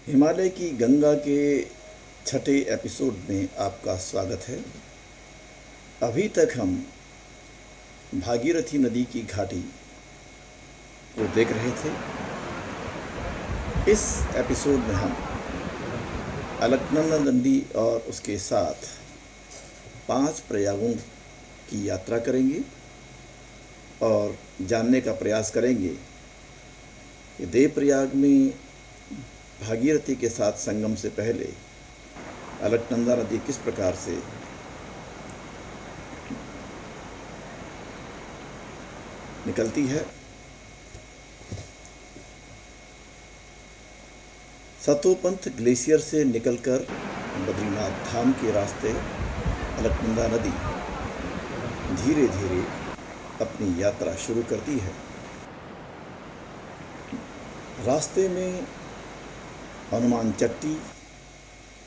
हिमालय की गंगा के छठे एपिसोड में आपका स्वागत है। अभी तक हम भागीरथी नदी की घाटी को देख रहे थे। इस एपिसोड में हम अलकनंदा नदी और उसके साथ 5 प्रयागों की यात्रा करेंगे और जानने का प्रयास करेंगे कि देवप्रयाग में भागीरथी के साथ संगम से पहले अलकनंदा नदी किस प्रकार से निकलती है। सतोपंथ ग्लेशियर से निकलकर बद्रीनाथ धाम के रास्ते अलकनंदा नदी धीरे धीरे अपनी यात्रा शुरू करती है। रास्ते में हनुमान चट्टी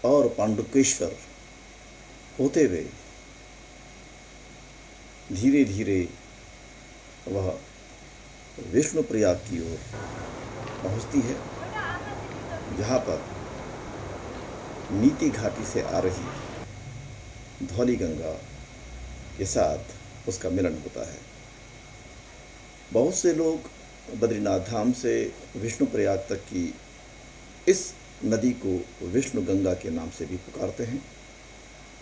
और पांडुकेश्वर होते हुए धीरे धीरे वह विष्णुप्रयाग की ओर पहुंचती है, जहाँ पर नीति घाटी से आ रही धौली गंगा के साथ उसका मिलन होता है। बहुत से लोग बद्रीनाथ धाम से विष्णुप्रयाग तक की इस नदी को विष्णु गंगा के नाम से भी पुकारते हैं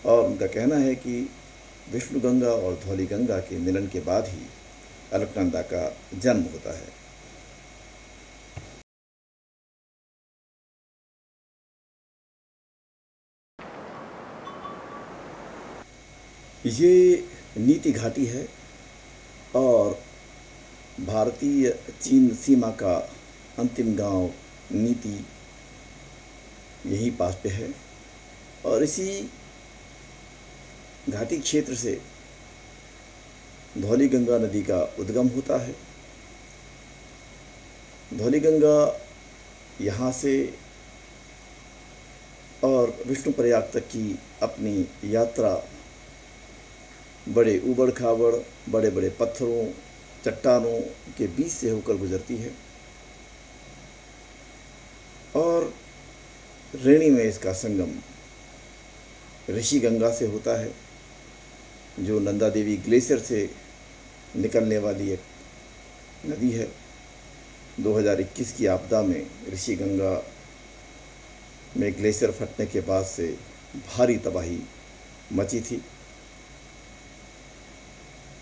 और उनका कहना है कि विष्णु गंगा और धौली गंगा के मिलन के बाद ही अलकनंदा का जन्म होता है। ये नीति घाटी है और भारतीय चीन सीमा का अंतिम गांव नीति यहीं पास पे है और इसी घाटी क्षेत्र से धौली गंगा नदी का उद्गम होता है। धौली गंगा यहाँ से और विष्णुप्रयाग तक की अपनी यात्रा बड़े ऊबड़ खाबड़ बड़े बड़े पत्थरों चट्टानों के बीच से होकर गुजरती है और रेणी में इसका संगम ऋषि गंगा से होता है, जो नंदा देवी ग्लेशियर से निकलने वाली एक नदी है। 2021 की आपदा में ऋषि गंगा में ग्लेशियर फटने के बाद से भारी तबाही मची थी।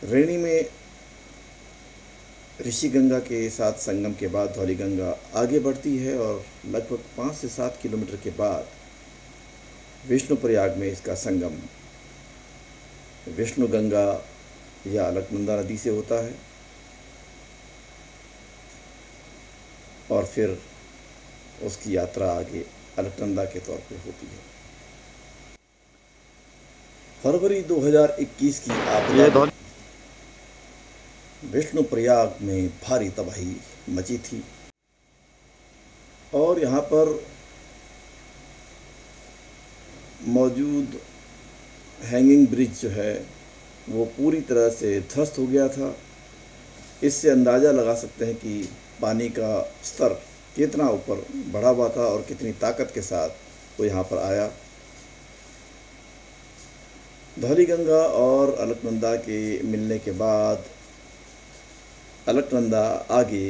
रेणी में ऋषि गंगा के साथ संगम के बाद धौली गंगा आगे बढ़ती है और लगभग 5 से 7 किलोमीटर के बाद विष्णुप्रयाग में इसका संगम विष्णु गंगा या अलकनंदा नदी से होता है और फिर उसकी यात्रा आगे अलकनंदा के तौर पे होती है। फरवरी 2021 की आपदा में विष्णुप्रयाग में भारी तबाही मची थी और यहाँ पर मौजूद हैंगिंग ब्रिज जो है वो पूरी तरह से ध्वस्त हो गया था। इससे अंदाज़ा लगा सकते हैं कि पानी का स्तर कितना ऊपर बढ़ा हुआ था और कितनी ताकत के साथ वो यहाँ पर आया। धौली गंगा और अलकनंदा के मिलने के बाद अलकनंदा आगे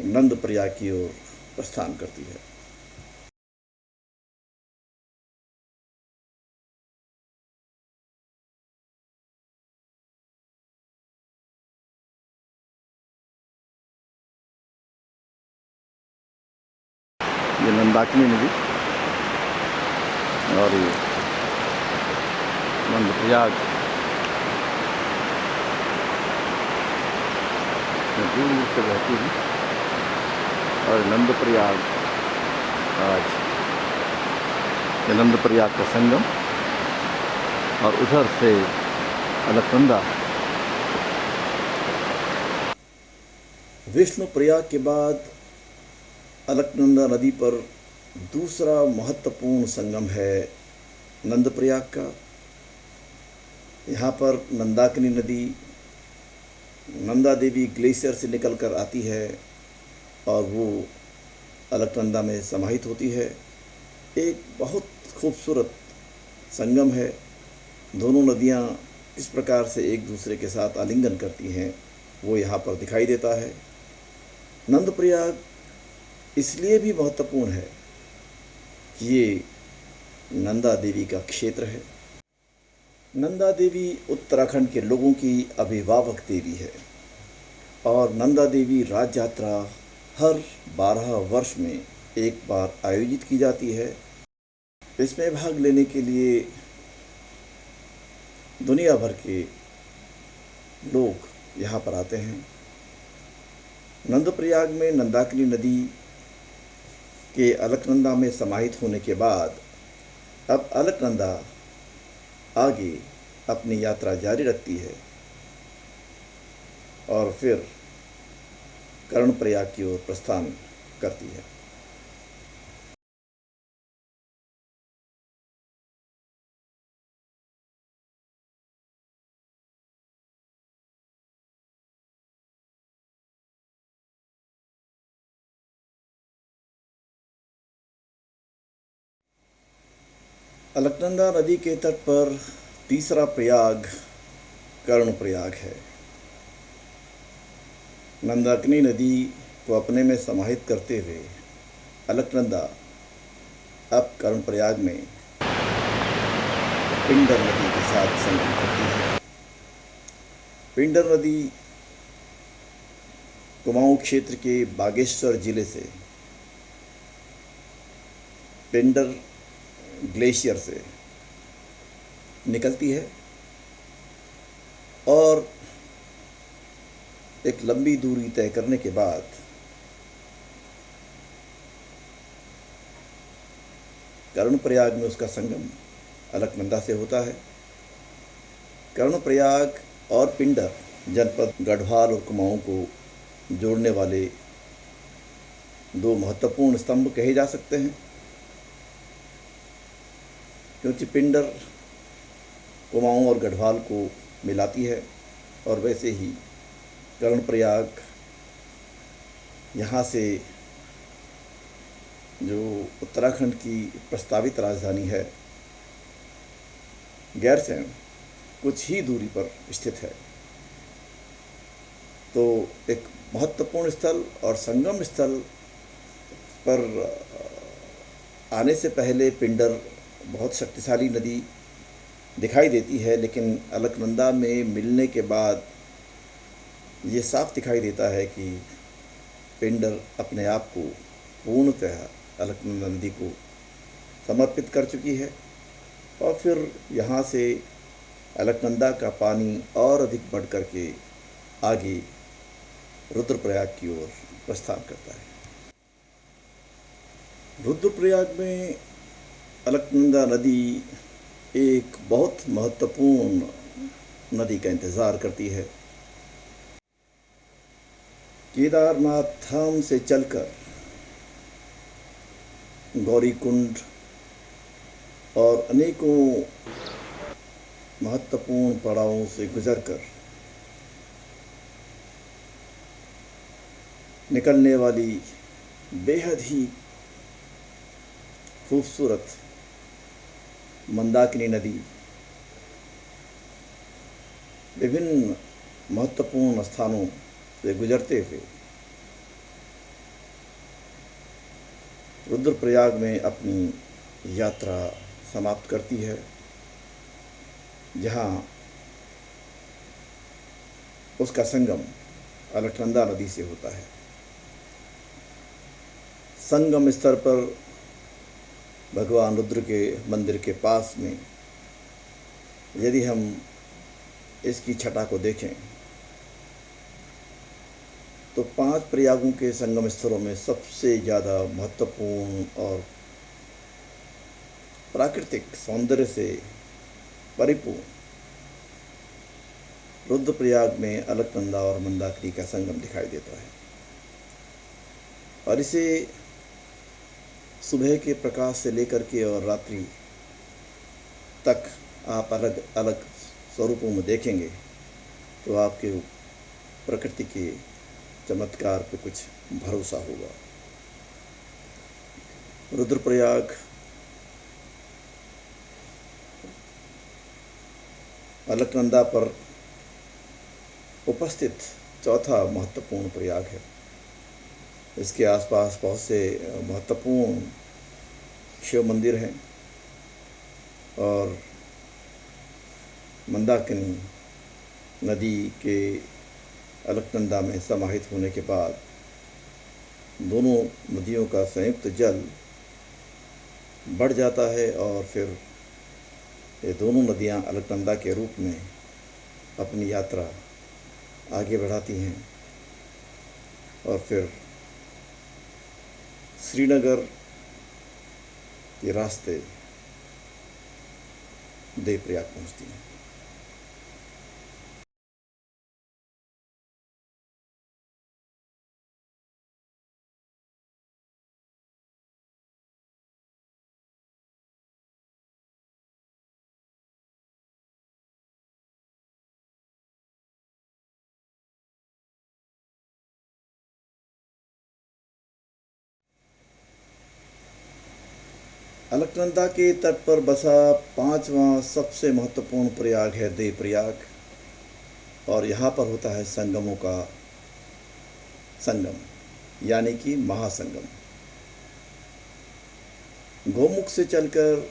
नंदप्रयाग की ओर प्रस्थान करती है। ये नंदाकिनी नदी और ये नंदप्रयाग दूर से बहती है और नंदप्रयाग आज ये नंदप्रयाग का संगम और उधर से अलकनंदा। विष्णुप्रयाग के बाद अलकनंदा नदी पर दूसरा महत्वपूर्ण संगम है नंदप्रयाग का। यहाँ पर नंदाकिनी नदी नंदा देवी ग्लेशियर से निकलकर आती है और वो अलकनंदा में समाहित होती है। एक बहुत खूबसूरत संगम है। दोनों नदियाँ किस प्रकार से एक दूसरे के साथ आलिंगन करती हैं वो यहाँ पर दिखाई देता है। नंदप्रयाग इसलिए भी महत्वपूर्ण है कि ये नंदा देवी का क्षेत्र है। नंदा देवी उत्तराखंड के लोगों की अभिभावक देवी है और नंदा देवी राज यात्रा हर 12 वर्ष में एक बार आयोजित की जाती है। इसमें भाग लेने के लिए दुनिया भर के लोग यहाँ पर आते हैं। नंदप्रयाग में नंदाकिनी नदी के अलकनंदा में समाहित होने के बाद अब अलकनंदा आगे अपनी यात्रा जारी रखती है और फिर कर्णप्रयाग की ओर प्रस्थान करती है। अलकनंदा नदी के तट पर तीसरा प्रयाग कर्णप्रयाग है। नंदाकिनी नदी को अपने में समाहित करते हुए अलकनंदा अब कर्णप्रयाग में पिंडर नदी के साथ संगम करती है। पिंडर नदी कुमाऊं क्षेत्र के बागेश्वर जिले से पिंडर ग्लेशियर से निकलती है और एक लंबी दूरी तय करने के बाद कर्णप्रयाग में उसका संगम अलकनंदा से होता है। कर्णप्रयाग और पिंडर जनपद गढ़वाल और कुमाऊं को जोड़ने वाले दो महत्वपूर्ण स्तंभ कहे जा सकते हैं, क्योंकि पिंडर कुमाऊं और गढ़वाल को मिलाती है और वैसे ही कर्णप्रयाग यहाँ से जो उत्तराखंड की प्रस्तावित राजधानी है गैरसैंण कुछ ही दूरी पर स्थित है। तो एक महत्वपूर्ण स्थल और संगम स्थल पर आने से पहले पिंडर बहुत शक्तिशाली नदी दिखाई देती है, लेकिन अलकनंदा में मिलने के बाद ये साफ दिखाई देता है कि पिंडर अपने आप को पूर्णतः अलकनंदा नदी को समर्पित कर चुकी है और फिर यहाँ से अलकनंदा का पानी और अधिक बढ़ करके आगे रुद्रप्रयाग की ओर प्रस्थान करता है। रुद्रप्रयाग में अलकनंदा नदी एक बहुत महत्वपूर्ण नदी का इंतज़ार करती है। केदारनाथ धाम से चलकर गौरीकुंड और अनेकों महत्वपूर्ण पड़ावों से गुजरकर निकलने वाली बेहद ही खूबसूरत मंदाकिनी नदी विभिन्न महत्वपूर्ण स्थानों से गुजरते हुए रुद्रप्रयाग में अपनी यात्रा समाप्त करती है, जहाँ उसका संगम अलकनंदा नदी से होता है। संगम स्तर पर भगवान रुद्र के मंदिर के पास में यदि हम इसकी छटा को देखें तो 5 प्रयागों के संगम स्थलों में सबसे ज़्यादा महत्वपूर्ण और प्राकृतिक सौंदर्य से परिपूर्ण रुद्रप्रयाग में अलकनंदा और मंदाकिनी का संगम दिखाई देता है। और इसे सुबह के प्रकाश से लेकर के और रात्रि तक आप अलग अलग स्वरूपों में देखेंगे तो आपके प्रकृति के चमत्कार पे कुछ भरोसा होगा। रुद्रप्रयाग अलकनंदा पर उपस्थित चौथा महत्वपूर्ण प्रयाग है। इसके आसपास बहुत से महत्वपूर्ण शिव मंदिर हैं और मंदाकिनी नदी के अलकनंदा में समाहित होने के बाद दोनों नदियों का संयुक्त जल बढ़ जाता है और फिर ये दोनों नदियां अलकनंदा के रूप में अपनी यात्रा आगे बढ़ाती हैं और फिर श्रीनगर के रास्ते देवप्रयाग पहुंचती हैं। अलकनंदा के तट पर बसा पांचवा सबसे महत्वपूर्ण प्रयाग है देवप्रयाग और यहाँ पर होता है संगमों का संगम यानी कि महासंगम। गोमुख से चलकर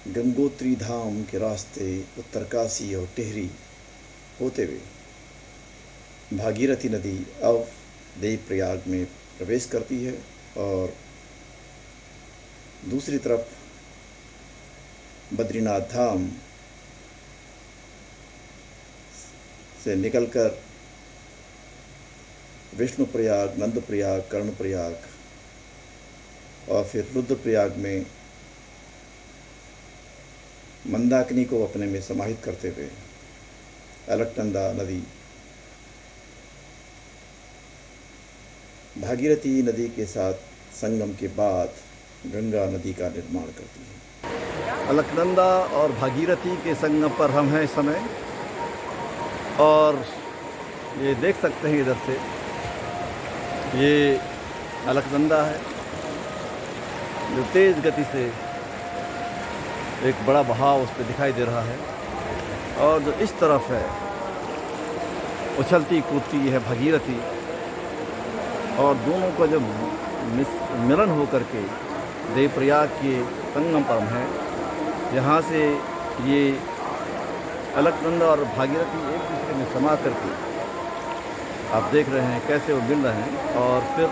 गंगोत्री धाम के रास्ते उत्तरकाशी और टिहरी होते हुए भागीरथी नदी अब देवप्रयाग में प्रवेश करती है और दूसरी तरफ बद्रीनाथ धाम से निकलकर विष्णुप्रयाग, नंदप्रयाग, कर्णप्रयाग और फिर रुद्रप्रयाग में मंदाकिनी को अपने में समाहित करते हुए अलकनंदा नदी भागीरथी नदी के साथ संगम के बाद गंगा नदी का निर्माण करती है। अलकनंदा और भागीरथी के संगम पर हम हैं इस समय और ये देख सकते हैं इधर से ये अलकनंदा है जो तेज़ गति से एक बड़ा बहाव उस पर दिखाई दे रहा है और जो इस तरफ है उछलती कूदती है भागीरथी और दोनों का जब मिलन हो करके देवप्रयाग के संगम पर है। यहाँ से ये अलकनंदा और भागीरथी एक दूसरे में समा करके आप देख रहे हैं कैसे वो मिल रहे हैं और फिर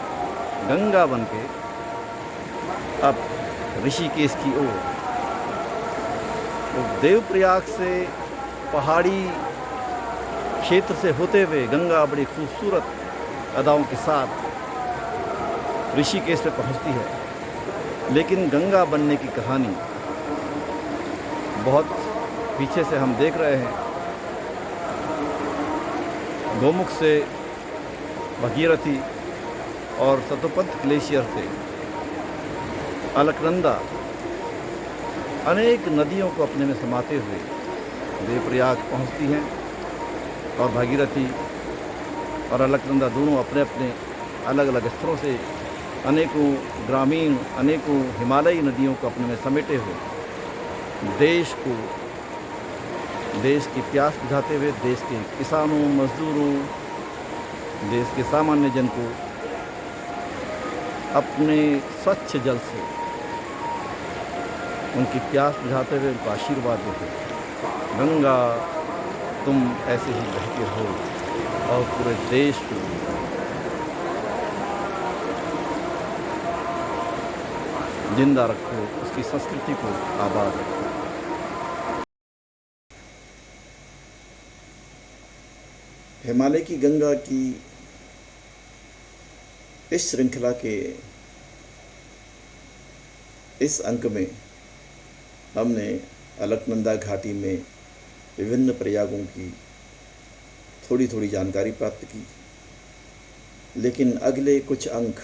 गंगा बन के अब ऋषिकेश की ओर तो देवप्रयाग से पहाड़ी क्षेत्र से होते हुए गंगा बड़ी खूबसूरत अदाओं के साथ ऋषिकेश पे पहुंचती है। लेकिन गंगा बनने की कहानी बहुत पीछे से हम देख रहे हैं। गोमुख से भागीरथी और सतोपंथ ग्लेशियर से अलकनंदा अनेक नदियों को अपने में समाते हुए देवप्रयाग पहुंचती हैं और भागीरथी और अलकनंदा दोनों अपने अपने अलग अलग स्थलों से अनेकों ग्रामीण अनेकों हिमालयी नदियों को अपने में समेटे हुए देश की प्यास बुझाते हुए देश के किसानों, मजदूरों, देश के सामान्य जन को अपने स्वच्छ जल से उनकी प्यास बुझाते हुए उनको आशीर्वाद देते हुए गंगा तुम ऐसे ही बहते हो और पूरे देश को जिंदा रखो, उसकी संस्कृति को आबाद रखो। हिमालय की गंगा की इस श्रृंखला के इस अंक में हमने अलकनंदा घाटी में विभिन्न प्रयागों की थोड़ी थोड़ी जानकारी प्राप्त की, लेकिन अगले कुछ अंक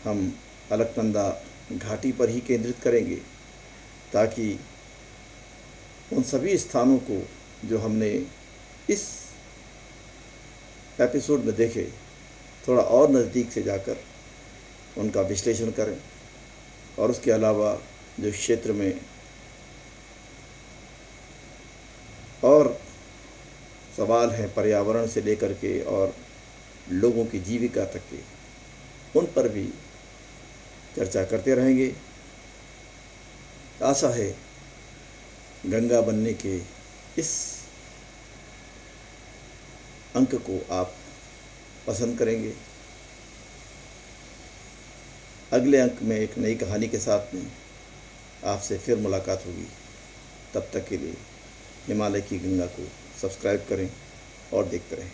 हम अलकनंदा घाटी पर ही केंद्रित करेंगे ताकि उन सभी स्थानों को जो हमने इस एपिसोड में देखे थोड़ा और नज़दीक से जाकर उनका विश्लेषण करें। और उसके अलावा जो क्षेत्र में और सवाल हैं पर्यावरण से लेकर के और लोगों की जीविका तक के, उन पर भी चर्चा करते रहेंगे। आशा है गंगा बनने के इस अंक को आप पसंद करेंगे। अगले अंक में एक नई कहानी के साथ में आपसे फिर मुलाकात होगी। तब तक के लिए हिमालय की गंगा को सब्सक्राइब करें और देखते रहें।